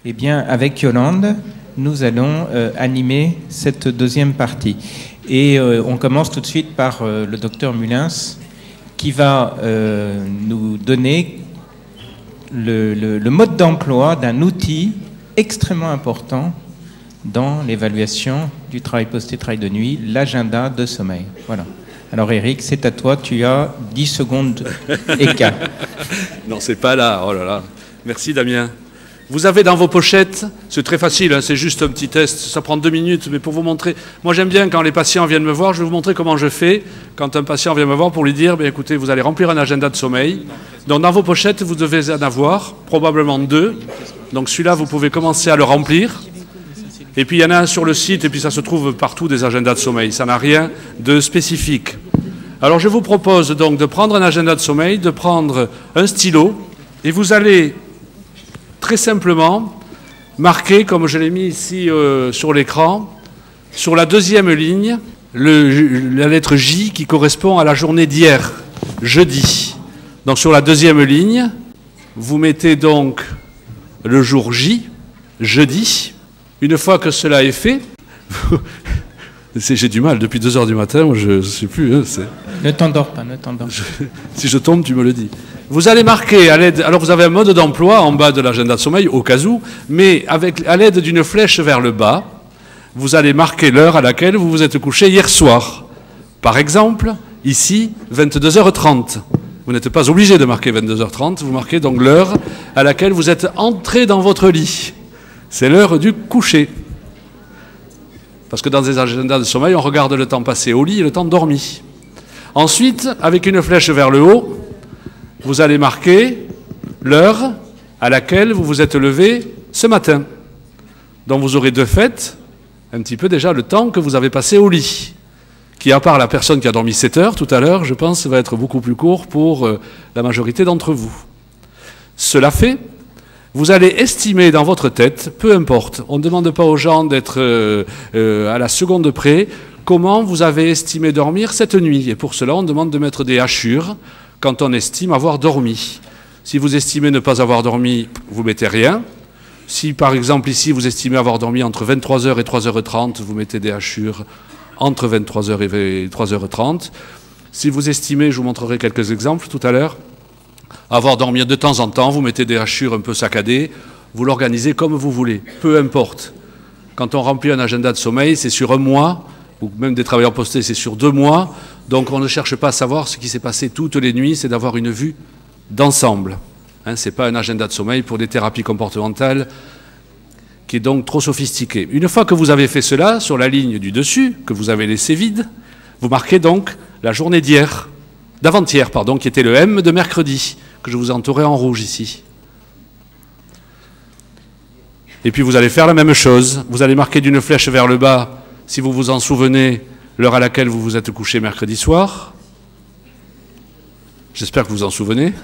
Eh bien, avec Yolande, nous allons animer cette deuxième partie. Et on commence tout de suite par le docteur Mulins, qui va nous donner le mode d'emploi d'un outil extrêmement important dans l'évaluation du travail posté, travail de nuit, l'agenda de sommeil. Voilà. Alors Eric, c'est à toi, tu as 10 secondes et quart. Non, c'est pas là, oh là là. Merci Damien. Vous avez dans vos pochettes, c'est très facile, hein, c'est juste un petit test, ça prend 2 minutes, mais pour vous montrer, moi j'aime bien quand les patients viennent me voir, je vais vous montrer comment je fais quand un patient vient me voir pour lui dire, bien, écoutez, vous allez remplir un agenda de sommeil. Donc dans vos pochettes, vous devez en avoir probablement 2. Donc celui-là, vous pouvez commencer à le remplir. Et puis il y en a un sur le site, et puis ça se trouve partout des agendas de sommeil, ça n'a rien de spécifique. Alors je vous propose donc de prendre un agenda de sommeil, de prendre un stylo, et vous allez très simplement marquer, comme je l'ai mis ici sur l'écran, sur la deuxième ligne, la lettre J qui correspond à la journée d'hier, jeudi. Donc sur la deuxième ligne, vous mettez donc le jour J, jeudi. Une fois que cela est fait, j'ai du mal, depuis 2 heures du matin, moi je ne sais plus. Hein, ne t'endors pas, ne t'endors pas. Si je tombe, tu me le dis. Vous allez marquer à l'aide... Alors vous avez un mode d'emploi en bas de l'agenda de sommeil, au cas où, mais à l'aide d'une flèche vers le bas, vous allez marquer l'heure à laquelle vous vous êtes couché hier soir. Par exemple, ici, 22h30. Vous n'êtes pas obligé de marquer 22h30, vous marquez donc l'heure à laquelle vous êtes entré dans votre lit. C'est l'heure du coucher. Parce que dans des agendas de sommeil, on regarde le temps passé au lit et le temps dormi. Ensuite, avec une flèche vers le haut, vous allez marquer l'heure à laquelle vous vous êtes levé ce matin. Donc vous aurez de fait un petit peu déjà le temps que vous avez passé au lit, qui à part la personne qui a dormi 7 heures tout à l'heure, je pense, va être beaucoup plus court pour la majorité d'entre vous. Cela fait, vous allez estimer dans votre tête, peu importe, on ne demande pas aux gens d'être à la seconde près, comment vous avez estimé dormir cette nuit. Et pour cela, on demande de mettre des hachures quand on estime avoir dormi. Si vous estimez ne pas avoir dormi, vous mettez rien. Si par exemple ici, vous estimez avoir dormi entre 23h et 3h30, vous mettez des hachures entre 23h et 3h30. Si vous estimez, je vous montrerai quelques exemples tout à l'heure, avoir dormi de temps en temps, vous mettez des hachures un peu saccadées, vous l'organisez comme vous voulez, peu importe. Quand on remplit un agenda de sommeil, c'est sur 1 mois, ou même des travailleurs postés, c'est sur 2 mois, donc on ne cherche pas à savoir ce qui s'est passé toutes les nuits, c'est d'avoir une vue d'ensemble. Hein, ce n'est pas un agenda de sommeil pour des thérapies comportementales qui est donc trop sophistiqué. Une fois que vous avez fait cela, sur la ligne du dessus, que vous avez laissé vide, vous marquez donc la journée d'hier, d'avant-hier, pardon, qui était le M de mercredi, que je vous entourerai en rouge ici. Et puis vous allez faire la même chose. Vous allez marquer d'une flèche vers le bas, si vous vous en souvenez, l'heure à laquelle vous vous êtes couché mercredi soir. J'espère que vous vous en souvenez.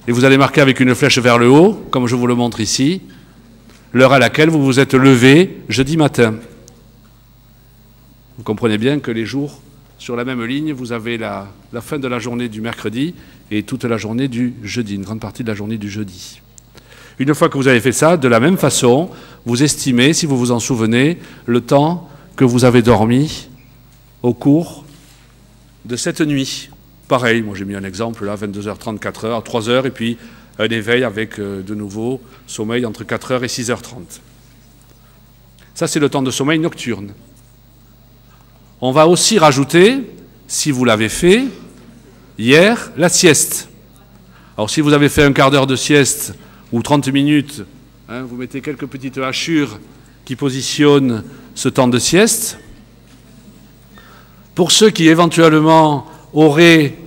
Et vous allez marquer avec une flèche vers le haut, comme je vous le montre ici, l'heure à laquelle vous vous êtes levé jeudi matin. Vous comprenez bien que les jours... Sur la même ligne, vous avez la fin de la journée du mercredi et toute la journée du jeudi, une grande partie de la journée du jeudi. Une fois que vous avez fait ça, de la même façon, vous estimez, si vous vous en souvenez, le temps que vous avez dormi au cours de cette nuit. Pareil, moi j'ai mis un exemple là, 22h30, 4h, 3h, et puis un éveil avec de nouveau sommeil entre 4h et 6h30. Ça, c'est le temps de sommeil nocturne. On va aussi rajouter, si vous l'avez fait, hier, la sieste. Alors si vous avez fait un quart d'heure de sieste ou 30 minutes, hein, vous mettez quelques petites hachures qui positionnent ce temps de sieste. Pour ceux qui éventuellement auraient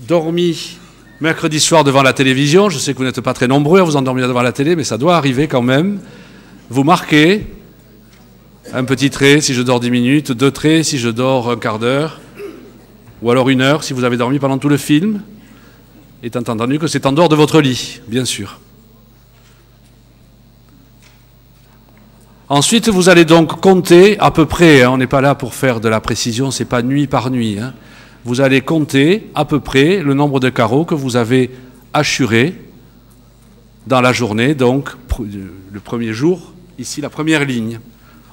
dormi mercredi soir devant la télévision, je sais que vous n'êtes pas très nombreux à vous endormir devant la télé, mais ça doit arriver quand même, vous marquez un petit trait si je dors 10 minutes, 2 traits si je dors un quart d'heure, ou alors 1 heure si vous avez dormi pendant tout le film, étant entendu que c'est en dehors de votre lit, bien sûr. Ensuite, vous allez donc compter à peu près, hein, on n'est pas là pour faire de la précision, c'est pas nuit par nuit, hein, vous allez compter à peu près le nombre de carreaux que vous avez hachurés dans la journée, donc le premier jour, ici la première ligne.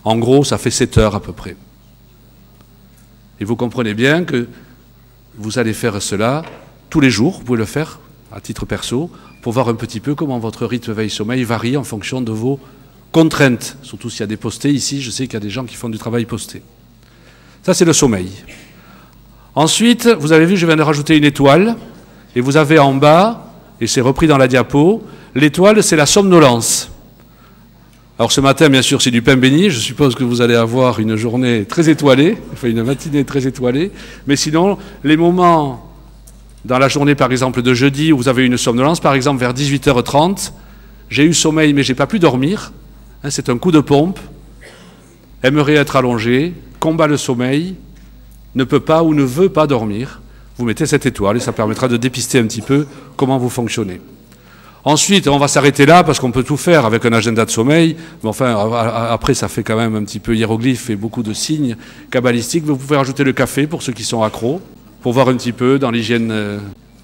En gros, ça fait 7 heures à peu près. Et vous comprenez bien que vous allez faire cela tous les jours, vous pouvez le faire à titre perso, pour voir un petit peu comment votre rythme veille-sommeil varie en fonction de vos contraintes. Surtout s'il y a des postés ici, je sais qu'il y a des gens qui font du travail posté. Ça, c'est le sommeil. Ensuite, vous avez vu, je viens de rajouter une étoile, et vous avez en bas, et c'est repris dans la diapo, l'étoile, c'est la somnolence. Alors ce matin, bien sûr, c'est du pain béni, je suppose que vous allez avoir une journée très étoilée, enfin une matinée très étoilée, mais sinon, les moments dans la journée, par exemple, de jeudi, où vous avez une somnolence, par exemple, vers 18h30, j'ai eu sommeil, mais je n'ai pas pu dormir, hein, c'est un coup de pompe, aimerait être allongé, combat le sommeil, ne peut pas ou ne veut pas dormir, vous mettez cette étoile et ça permettra de dépister un petit peu comment vous fonctionnez. Ensuite, on va s'arrêter là parce qu'on peut tout faire avec un agenda de sommeil, mais enfin, après, ça fait quand même un petit peu hiéroglyphe et beaucoup de signes kabbalistiques. Vous pouvez rajouter le café pour ceux qui sont accros, pour voir un petit peu dans l'hygiène.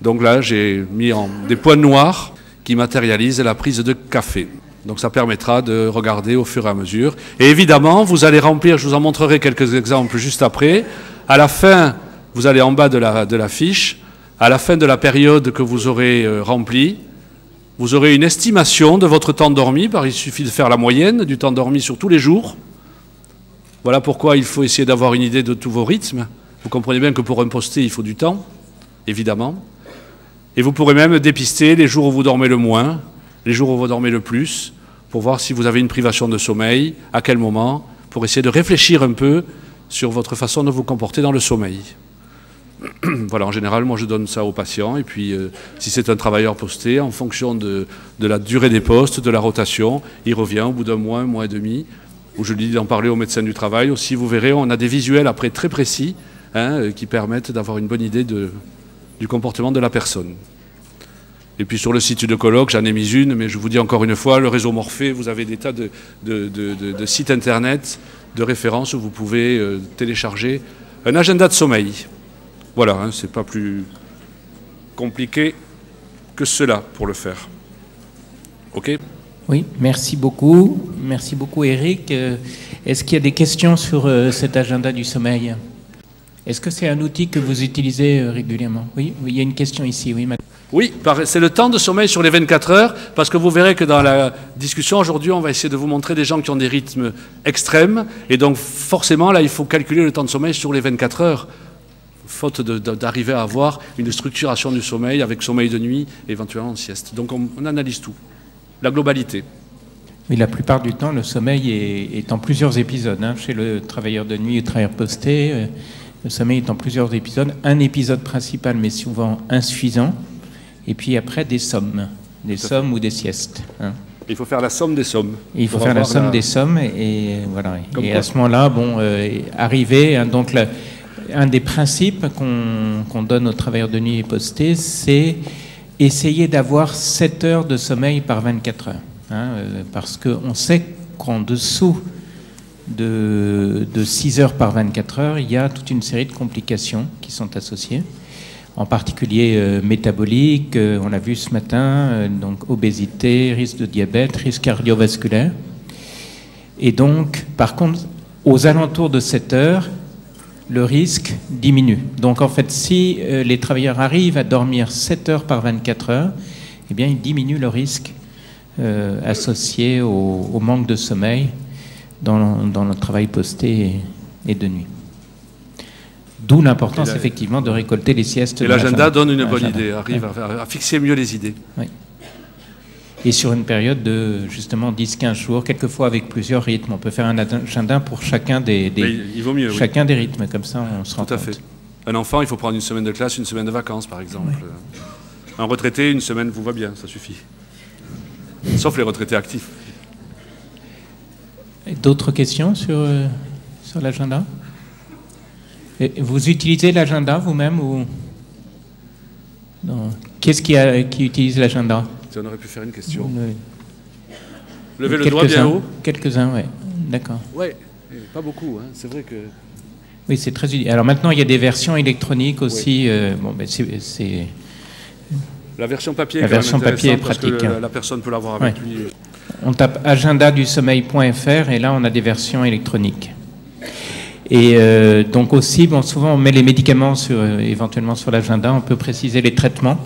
Donc là, j'ai mis des points noirs qui matérialisent la prise de café. Donc ça permettra de regarder au fur et à mesure. Et évidemment, vous allez remplir, je vous en montrerai quelques exemples juste après. À la fin, vous allez en bas de la fiche, à la fin de la période que vous aurez remplie, vous aurez une estimation de votre temps dormi, il suffit de faire la moyenne du temps dormi sur tous les jours. Voilà pourquoi il faut essayer d'avoir une idée de tous vos rythmes. Vous comprenez bien que pour un posté, il faut du temps, évidemment. Et vous pourrez même dépister les jours où vous dormez le moins, les jours où vous dormez le plus, pour voir si vous avez une privation de sommeil, à quel moment, pour essayer de réfléchir un peu sur votre façon de vous comporter dans le sommeil. Voilà, en général, moi je donne ça aux patients, et puis si c'est un travailleur posté, en fonction de la durée des postes, de la rotation, il revient au bout d'un mois et demi, où je lui dis d'en parler au médecin du travail. Aussi, vous verrez, on a des visuels après très précis, hein, qui permettent d'avoir une bonne idée du comportement de la personne. Et puis sur le site de colloque, j'en ai mis une, mais je vous dis encore une fois, le réseau Morphée, vous avez des tas de sites internet, de références où vous pouvez télécharger un agenda de sommeil. Voilà, hein, c'est pas plus compliqué que cela pour le faire. OK ? Oui, merci beaucoup. Merci beaucoup, Eric. Est-ce qu'il y a des questions sur cet agenda du sommeil ? Est-ce que c'est un outil que vous utilisez régulièrement ? Oui, il y a une question ici. Oui, c'est le temps de sommeil sur les 24 heures, parce que vous verrez que dans la discussion aujourd'hui, on va essayer de vous montrer des gens qui ont des rythmes extrêmes, et donc forcément, là, il faut calculer le temps de sommeil sur les 24 heures, faute d'arriver à avoir une structuration du sommeil avec sommeil de nuit, éventuellement sieste. Donc on analyse tout, la globalité. Oui, la plupart du temps, le sommeil est en plusieurs épisodes. Hein. Chez le travailleur de nuit ou le travailleur posté, le sommeil est en plusieurs épisodes. Un épisode principal, mais souvent insuffisant. Et puis après, des sommes ou des siestes. Hein. Il faut faire la somme des sommes. Il faut faire la somme des sommes, et voilà. Et à ce moment-là, arriver, hein, donc un des principes qu'on donne aux travailleurs de nuit et postés, c'est essayer d'avoir 7 heures de sommeil par 24 heures. Hein, parce qu'on sait qu'en dessous de 6 heures par 24 heures, il y a toute une série de complications qui sont associées, en particulier métaboliques, on l'a vu ce matin, donc obésité, risque de diabète, risque cardiovasculaire. Et donc, par contre, aux alentours de 7 heures, le risque diminue. Donc en fait, si les travailleurs arrivent à dormir 7 heures par 24 heures, eh bien, ils diminuent le risque associé au manque de sommeil dans le travail posté et de nuit. D'où l'importance, effectivement, de récolter les siestes. Et l'agenda donne une bonne idée, arrive à fixer mieux les idées. Oui. Et sur une période de, justement, 10-15 jours, quelquefois avec plusieurs rythmes. On peut faire un agenda pour chacun des chacun des rythmes, comme ça on se rend compte. Tout à fait. Un enfant, il faut prendre une semaine de classe, une semaine de vacances, par exemple. Oui. Un retraité, une semaine vous va bien, ça suffit. Sauf les retraités actifs. D'autres questions sur l'agenda ? Vous utilisez l'agenda vous-même ou non? Qu'est-ce qui utilise l'agenda? On aurait pu faire une question. Oui. Levez le doigt bien haut. Quelques-uns, oui. D'accord. Oui, pas beaucoup. Hein. C'est vrai que... Oui, c'est très utile. Alors maintenant, il y a des versions électroniques aussi. Oui. La version papier, la est quand même version papier est intéressante parce pratique. que la personne peut l'avoir avec lui. On tape agendadusommeil.fr et là on a des versions électroniques. Et donc aussi, souvent on met les médicaments éventuellement sur l'agenda, on peut préciser les traitements.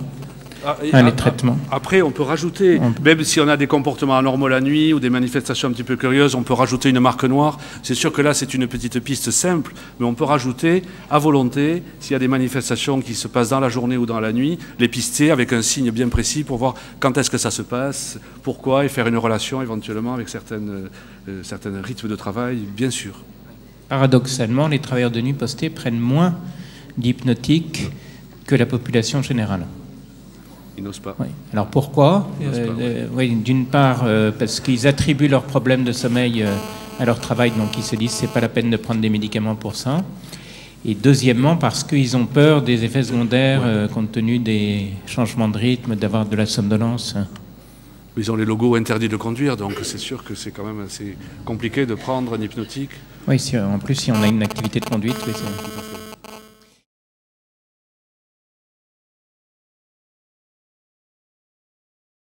Les traitements. Après, on peut rajouter, même si on a des comportements anormaux la nuit ou des manifestations un petit peu curieuses, on peut rajouter une marque noire. C'est sûr que là, c'est une petite piste simple, mais on peut rajouter à volonté, s'il y a des manifestations qui se passent dans la journée ou dans la nuit, les pister avec un signe bien précis pour voir quand est-ce que ça se passe, pourquoi, et faire une relation éventuellement avec certains rythmes de travail, bien sûr. Paradoxalement, les travailleurs de nuit postés prennent moins d'hypnotiques que la population générale. Ils n'osent pas. Oui. Alors pourquoi oui, d'une part, parce qu'ils attribuent leurs problèmes de sommeil à leur travail, donc ils se disent c'est pas la peine de prendre des médicaments pour ça. Et deuxièmement, parce qu'ils ont peur des effets secondaires compte tenu des changements de rythme, d'avoir de la somnolence. Ils ont les logos interdits de conduire, donc c'est sûr que c'est quand même assez compliqué de prendre un hypnotique. Oui, en plus si on a une activité de conduite, oui, c'est...